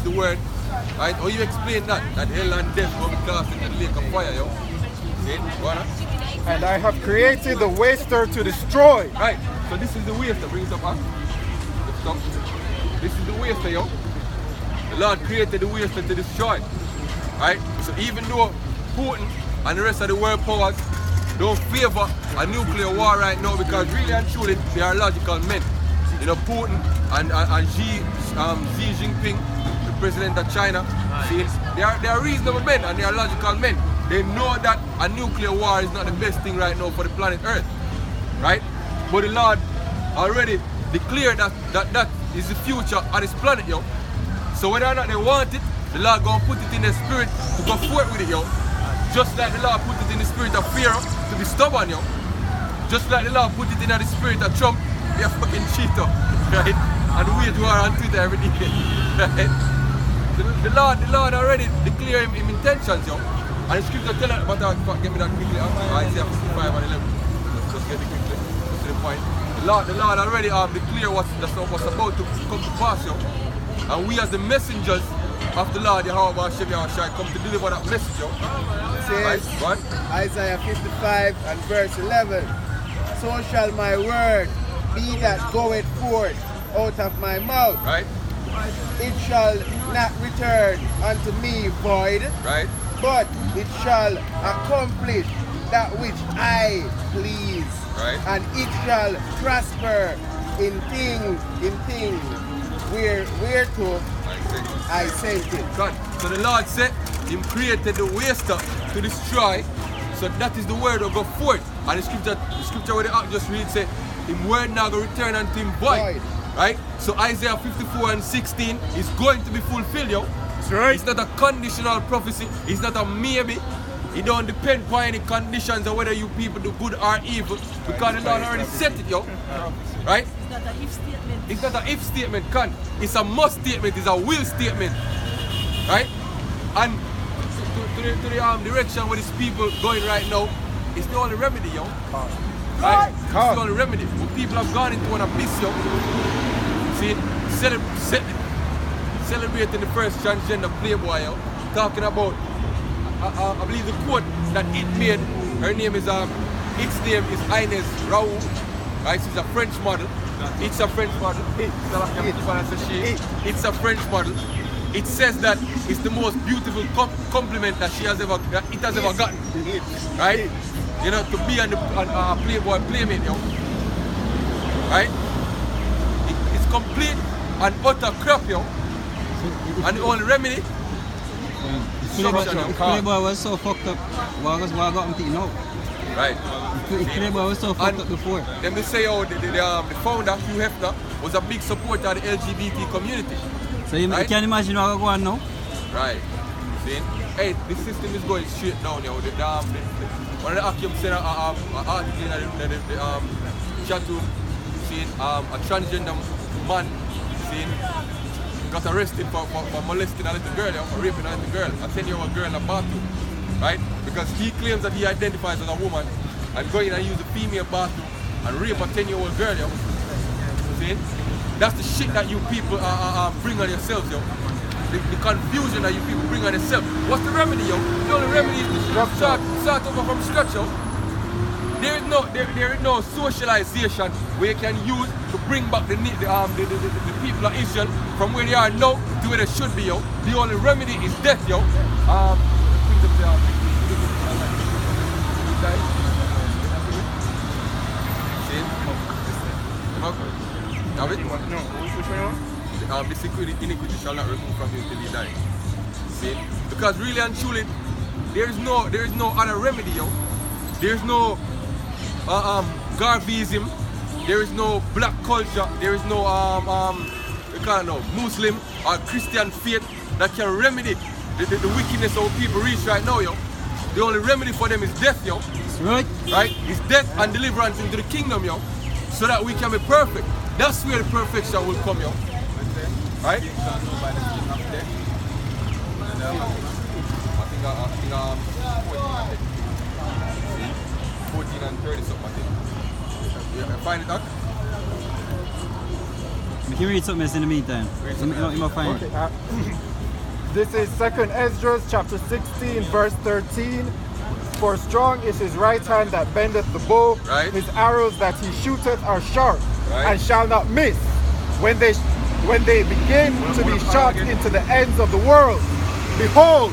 the word. Right? How you explain that? That hell and death will be cast into the lake of fire, yo. See? Go on. And I have created the waster to destroy. Right. So this is the waster. Bring it up, huh? Stop. This is the waster, yo. The Lord created the waster to destroy. Right? So even though Putin and the rest of the world powers don't favor a nuclear war right now, because really and truly they are logical men. You know, Putin and Xi Jinping, the president of China, see, they are reasonable men and they are logical men. They know that a nuclear war is not the best thing right now for the planet Earth. Right? But the Lord already declared that is the future of this planet, yo. So whether or not they want it, the Lord gonna put it in their spirit to go forward with it, yo. Just like the Lord put it in the spirit of Pharaoh to be stubborn, yo. Just like the Lord put it in the spirit of Trump, be a fucking cheater, right? And wage war on Twitter every day, right? The Lord already declared him intentions, yo. And the scripture tell us, but get me that quickly, Isaiah 55 and 11. Just get it quickly, to the point. The Lord already declared what's about to come to pass, yo. And we as the messengers of the Lord, Yahweh shall come to deliver that message, yo. Says, right? Isaiah 55 and verse 11. So shall my word be that goeth forth out of my mouth. Right. It shall not return unto me void. Right. But it shall accomplish that which I please. Right. And it shall prosper in things whereto I sent it. God. So the Lord said, Him created the waster to destroy. So that is the word of go forth. And the scripture where the just read say, Him word now go return unto Him void. Right? So Isaiah 54 and 16 is going to be fulfilled, yo. That's right. It's not a conditional prophecy. It's not a maybe. It don't depend on any conditions or whether you people do good or evil. Because the Lord already said it, yo. Right? It's not an if statement. It's not an if statement, Con. It's a must statement. It's a will statement. Right? And to the direction where these people going right now, it's the only remedy, yo. Right? It's the only remedy. When people have gone into an abyss, yo. See, celebrating the first transgender playboy, yo. Talking about, I believe the quote that it made, her name is, its name is Inez Raoul. Right? She's a French model. It's a French model. It's a French model. It says that it's the most beautiful compliment that it has ever gotten. Right? You know, to be on a Playboy Playmate, yo. Right? It's complete and utter crap, yo. And the only remedy, Playboy was so fucked up. Why got him thinking out? Right. Playboy was so fucked up before. Then they say, oh, the founder, Hugh Hefner, was a big supporter of the LGBT community. So you can imagine what going on now? Right. See? Hey, this system is going straight down, yo. One of the accused said an article in the chat room, saying a transgender man, saying, got arrested for molesting a little girl, for raping a little girl, a 10-year-old girl in a bathroom, right? Because he claims that he identifies as a woman and go in and use a female bathroom and rape a 10-year-old girl, yo. See? That's the shit that you people bring on yourselves, yo. The confusion that you people bring on yourselves. What's the remedy, yo? The only remedy is to start over from scratch, yo. There is no socialization where you can use to bring back the people of Israel from where they are now to where they should be, yo. The only remedy is death, yo. Have it? No, which one? This iniquity shall not remove from you till he die. See? Because really and truly, there is no other remedy, yo. There is no Garveyism. There is no black culture. There is no Muslim or Christian faith that can remedy the wickedness of people reach right now, yo. The only remedy for them is death, yo. Right. Right? It's death and deliverance into the kingdom, yo. So that we can be perfect. That's where the perfection will come, yo. Right? I think 14 and 30 something, I think. Yeah, find it out. We can read something else in the meantime. You might find it. This is 2nd Esdras chapter 16 verse 13. For strong is his right hand that bendeth the bow. Right. His arrows that he shooteth are sharp, Right. and shall not miss. When they begin to be shot into the ends of the world, behold,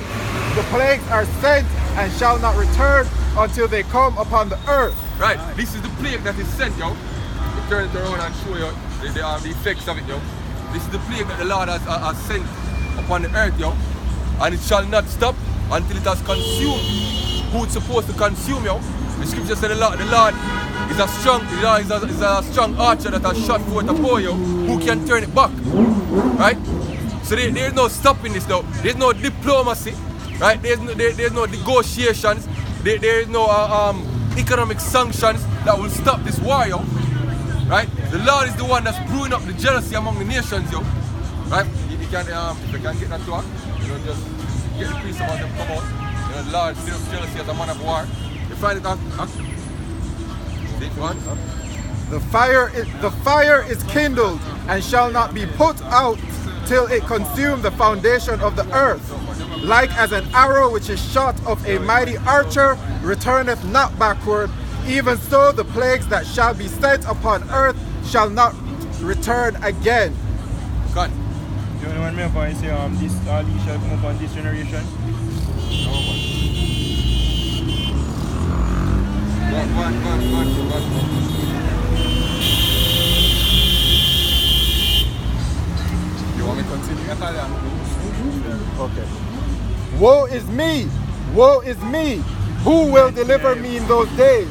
the plagues are sent and shall not return until they come upon the earth. Right, this is the plague that is sent, yo. We turn it around and show you the effects of it, yo. This is the plague that the Lord has sent upon the earth, yo. And it shall not stop until it has consumed who it's supposed to consume, yo. The scripture said the Lord is a strong archer that has shot forth a bow, yo. Who can turn it back? Right? So there's no stopping this, though. There's no diplomacy, right? There's no negotiations. There is no economic sanctions that will stop this war, yo. Right? The Lord is the one that's brewing up the jealousy among the nations, yo. Right? If you can get that to her, just get the priest about them come out. The Lord still up jealousy as a man of war. You find it on. See one? The fire is kindled and shall not be put out till it consume the foundation of the earth. Like as an arrow which is shot of a mighty archer returneth not backward, even so the plagues that shall be sent upon earth shall not return again. God. You know when I say this all these shall come upon this generation? You want me to continue? Okay. Woe is me! Woe is me! Who will deliver me in those days?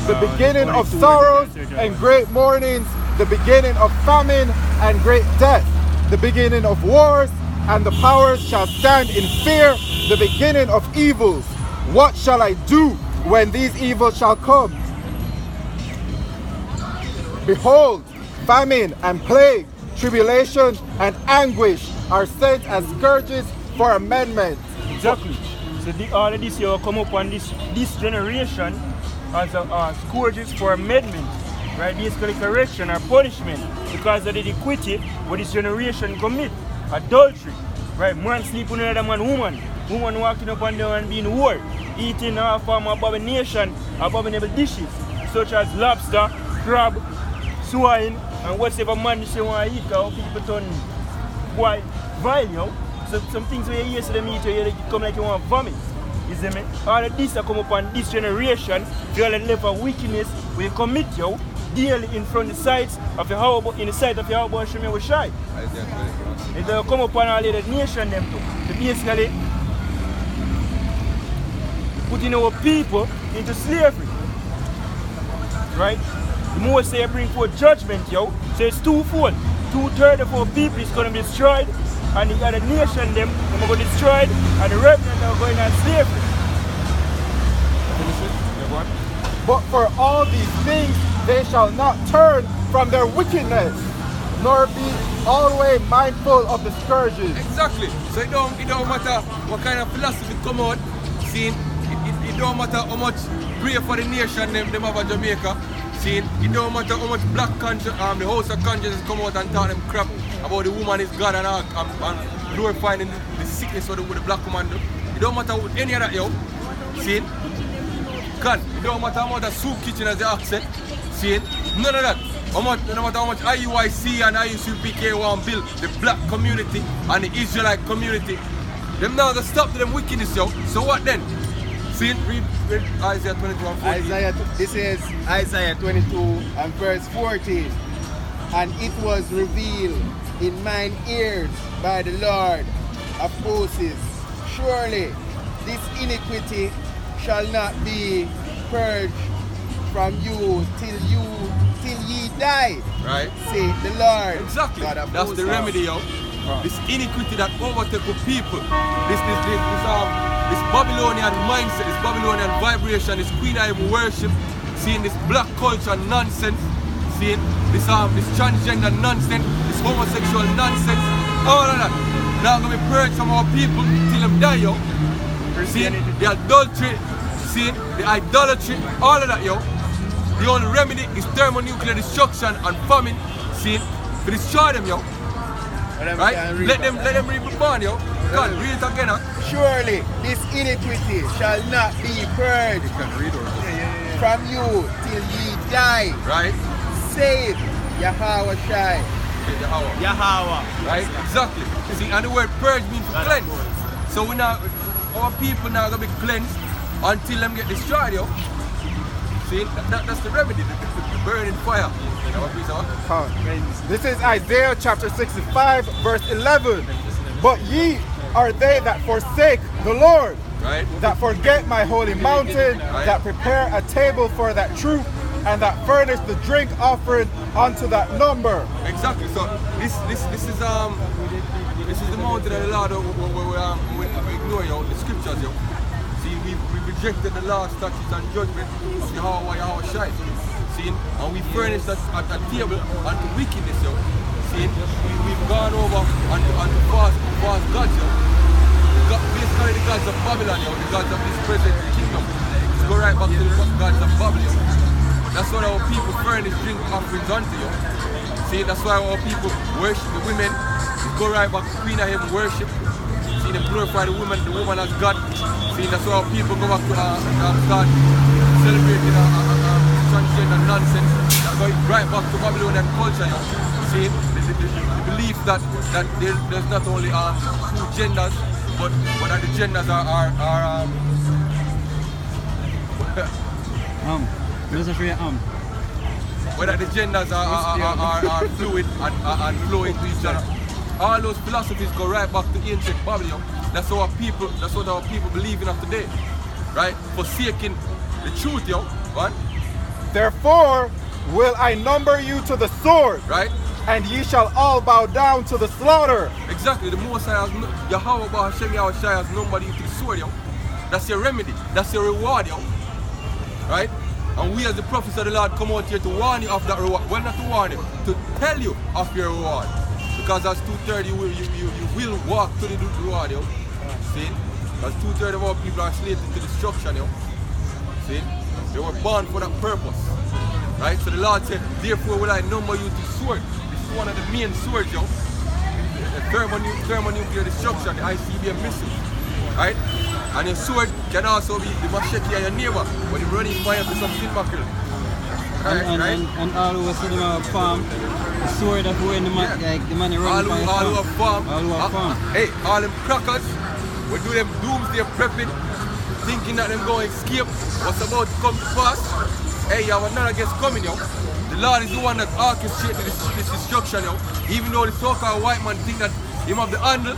The beginning of sorrows and great mournings, the beginning of famine and great death, the beginning of wars, and the powers shall stand in fear, the beginning of evils. What shall I do when these evils shall come? Behold, famine and plague, tribulation and anguish are sent as scourges for amendment. Exactly. So all of this will come upon this generation as scourges for amendment, right? Basically correction or punishment because of the iniquity what this generation commit. Adultery, right? Man sleep with another man, woman walking up and down and being whore, eating all form of abomination, abominable dishes, such as lobster, crab, swine, and whatever man you say want to eat, because people turn quite vile, yo. So some things where you hear to them eat, you come like you want to vomit. You see me? All of this are come upon this generation, the only level of wickedness we commit, yo, daily in front of the sights of your house, in the sight of your house, show me we shy. It will come upon all of the nation them too. So basically putting our people into slavery. Right? The most say bring forth judgment, yo. So it's twofold. 2/3 of our people is going to be destroyed, and the other nation them are going to be destroyed, and the remnant are going on slavery. But for all these things they shall not turn from their wickedness, nor be always mindful of the scourges. Exactly. So it don't matter what kind of philosophy come out. See, it don't matter how much pray for the nation them have a Jamaica. See, it don't matter how much black conscience, the House of Conscience come out and talk them crap about the woman is God and glorifying the sickness of the black woman. It don't matter what any of that, yo. See, God, it don't matter how much the soup kitchen as the accent. See, none of that. No matter how much IUIC and IUCPK want to build the black community and the Israelite community, them now to stop them wickedness, yo. So what then? See, read Isaiah 22 and 14. This is Isaiah 22 and verse 14. And it was revealed in mine ears by the Lord of hosts, surely this iniquity shall not be purged from you till ye die. Right? Say the Lord. Exactly. God of That's hosts. the remedy, yo. This iniquity that overtake the people. This Babylonian mindset, this Babylonian vibration, this Queen Eye worship, seeing this black culture nonsense, seeing this transgender nonsense, this homosexual nonsense, all of that. Now gonna be purged from our people till them die, yo. Seeing the adultery, seeing the idolatry, all of that, yo. The only remedy is thermonuclear destruction and famine, seeing to destroy them, yo. Right? Let them reap the barn, yo. God, read it again, huh? Surely this iniquity shall not be purged You can read or from you till ye die, right? saith Yahweh Shai. Okay, Yahweh. Yahweh. Right? Exactly. See, and the word purge means to cleanse. So we now, our people now gonna be cleansed until them get destroyed, yo. See, that's the remedy, the burning fire. You know what we say? This is Isaiah chapter 65, verse 11. But ye are they that forsake the Lord, Right? that forget my holy mountain, that prepare a table for that troop, and that furnish the drink offering unto that number. Exactly. So this is the mountain of the Lord we ignore, yo, the scriptures, yo. See, we rejected the law, statutes, and judgment of Yahweh Shai. See, and we furnished a table unto wickedness, yo. See, we've gone over unto false gods, yo. Basically the gods of Babylon, yo, the gods of this present kingdom. Let's go right back to the gods of Babylon. That's what our people furnish drink offerings unto, yo. See, that's why our people worship the women. Let's go right back to Queen of Heaven worship. See, they glorify the woman as God. See, that's why our people go back to start celebrating transgender nonsense. That go right back to Babylonian culture, yo. See, the belief that there's not only two genders, but that the genders are whether the genders are fluid and flowing to each other. All those philosophies go right back to ancient Babylon. That's what our people believe in of today. Right? Forsaking the truth, yo. What? Therefore will I number you to the sword, Right? and ye shall all bow down to the slaughter. Exactly. The Most High has Yahweh Hashem Yahweh Shai has numbered you to the sword, yo. That's your remedy. That's your reward, yo. Right? And we as the prophets of the Lord come out here to warn you of that reward. Well, not to warn you, to tell you of your reward. Because as 2/3 you will walk to the reward, yo. See? Because 2/3 of our people are slated to destruction, yo. See? They were born for that purpose. Right? So the Lord said, therefore will I number you to sword. This is one of the main swords, yo. The thermonuclear destruction, the ICBM missile. Right? And your sword can also be the machete of your neighbor when you're running fire to some tin mackerel. Right? And all who see them have farm, the sword that when the man, like the man running by all who have farm. All who have farm. Hey, all them crackers, we do them doomsday prepping, thinking that them going to escape what's about to come to pass. Hey, you have another guest coming, yo. The Lord is the one that orchestrated this destruction, yo. Even though the so-called white man think that him have the handle,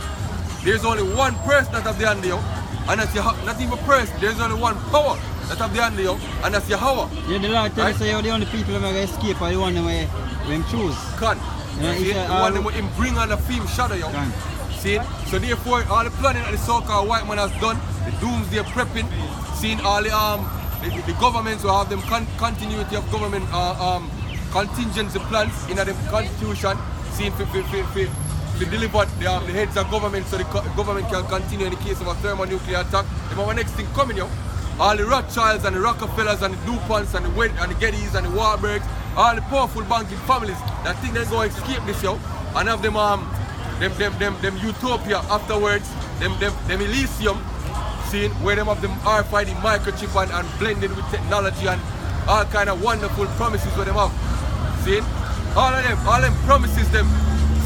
there's only one person that have the handle, yo. And that's not even a person, there's only one power that have the handle, yo. And that's Yahweh. Yeah, the Lord tell us you're the only people that are going to escape are the one that him choose. Can. Yeah, See, the one that him bring on the film shadow, yo. Can. See? So therefore, all the planning that the so-called white man has done, the doomsday prepping, seeing all the governments will have them continuity of government contingency plans in the constitution, seeing to deliver the heads of government so the government can continue in the case of a thermonuclear attack. They have our next thing coming, yo. All the Rothschilds and the Rockefellers and the DuPonts and the Gettys and the Warburgs, all the powerful banking families that think they're going to escape this, yo, and have them utopia afterwards, them Elysium, seeing where them have them RFID microchip and blended with technology and all kind of wonderful promises where them have. See? All them promises them.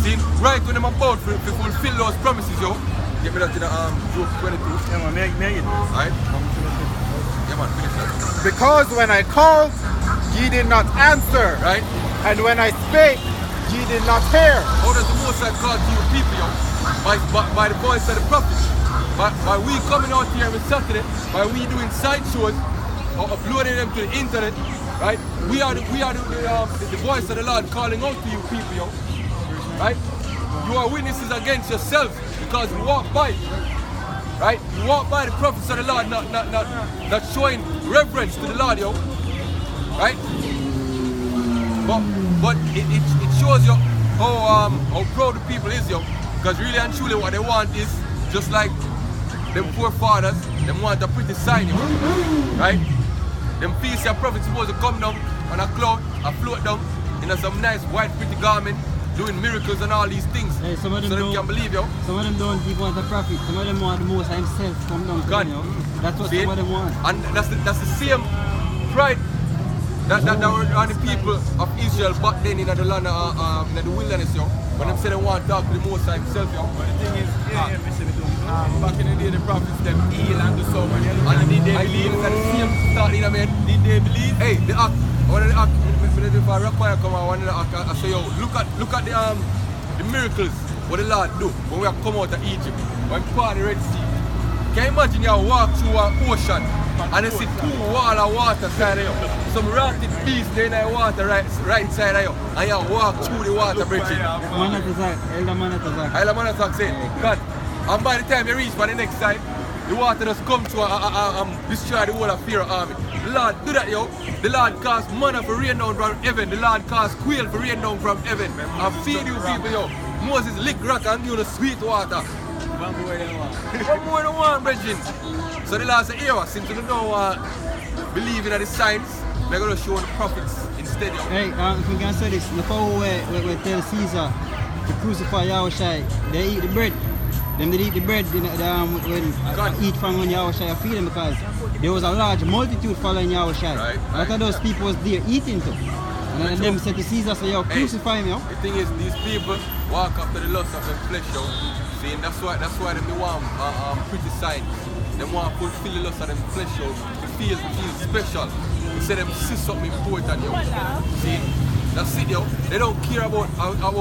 See? Right when them about to fulfill those promises, yo. Get me that in the Job 22. Yeah, man, make it. Alright? Yeah, man, finish that. Because when I called, ye did not answer, Right? and when I spake, ye did not hear. How does the Most High call to you people, yo? By the voice of the prophets. By we coming out here every Saturday, by we doing side shows or uploading them to the internet, right? We are the voice of the Lord calling out to you people, yo. Right? You are witnesses against yourselves because you walk by, right? You walk by the prophets of the Lord, not showing reverence to the Lord, yo. Right? But it shows you how proud the people is, yo. Because really and truly what they want is just like them forefathers, them want a pretty sign, yo. Right? Them feast your prophet supposed to come down on a cloud and float down in some nice white pretty garment doing miracles and all these things. Hey, some of them so they don't- can believe, yo. Some of them don't even want the prophet. Some of them want the Most High himself to come down to God. them, you know. That's what See? some of them want. And that's the same pride that were on the people of Israel back then in the land in the wilderness, yo. When them say they want to talk to the Most High himself, yo. But the thing is, back in the day, the prophets them heal and do so many. And did they believe? That the same start in a man. Did they believe? Hey, the act. One of the act. If I rock fire come out, one of the act. I say, yo, look at the miracles what the Lord do when we have come out of Egypt. When we part the Red Sea. Can you imagine you walk through an ocean and you see two wall of water side of you? Some rotted beast there in the water right side of you. And you walk through the water bridge. Elder Manatazak. I'll man say, God. And by the time you reach for the next side, the water just come to destroy the whole of Pharaoh army. The Lord do that, yo. The Lord cause manna for rain down from heaven. The Lord cause quail for rain down from heaven. And feed you people, yo. Moses lick rock and give you the sweet water. One more than one. What more than one, brethren? So the Lord say, here, since you don't want believe in the signs, we're going to show the prophets instead, yo. Hey, if we can say this, the power we tell Caesar to crucify Yahushua, they eat the bread. Them they eat the bread when eat from when Yahushua feed them because there was a large multitude following Yahushua. A lot of those people was there eating too. And then them said to Caesar, so yo, crucify him, yo. The thing is, these people walk after the lust of their flesh, yo. See, and that's why they want pretty signs. They want to fulfill the lust of their flesh, yo. To feel special. They say them see something important, yo. See, that's it, yo. They don't care about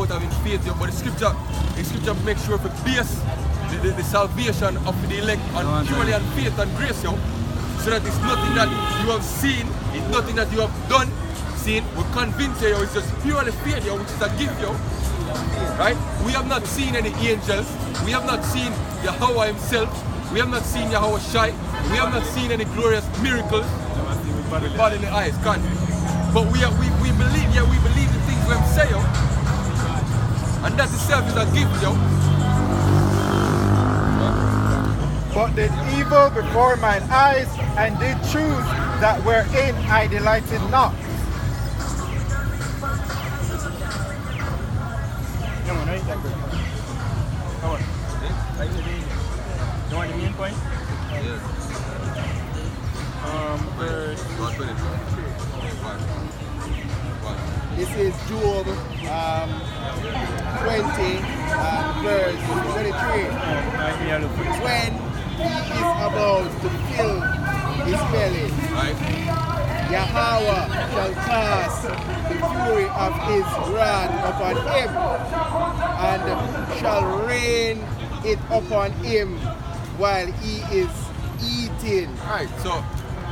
having faith, yo. But the scripture makes sure to base the salvation of the elect on purely on faith and grace, yo. So that it's nothing that you have seen, it's nothing that you have done. We're convinced, yo, it's just purely faith, yo, which is a gift, yo. Right? We have not seen any angels. We have not seen Yahweh himself. We have not seen Yahweh Shai. We have not seen any glorious miracles. With God in the eyes, can't we? But we believe, yeah, we believe the things we say, yo. And that itself is a gift, yo. But did evil before mine eyes, and did truth that wherein I delighted not. Come on, right? Come on. You want the main point? Yeah. Verse. This is Job 20 verse 23. When he is about to fill his belly, Right? Yahweh shall cast the fury of his wrath upon him, and shall rain it upon him while he is eating. Right, so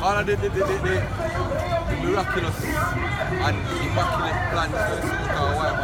all of the miraculous and immaculate plans for the so-called wife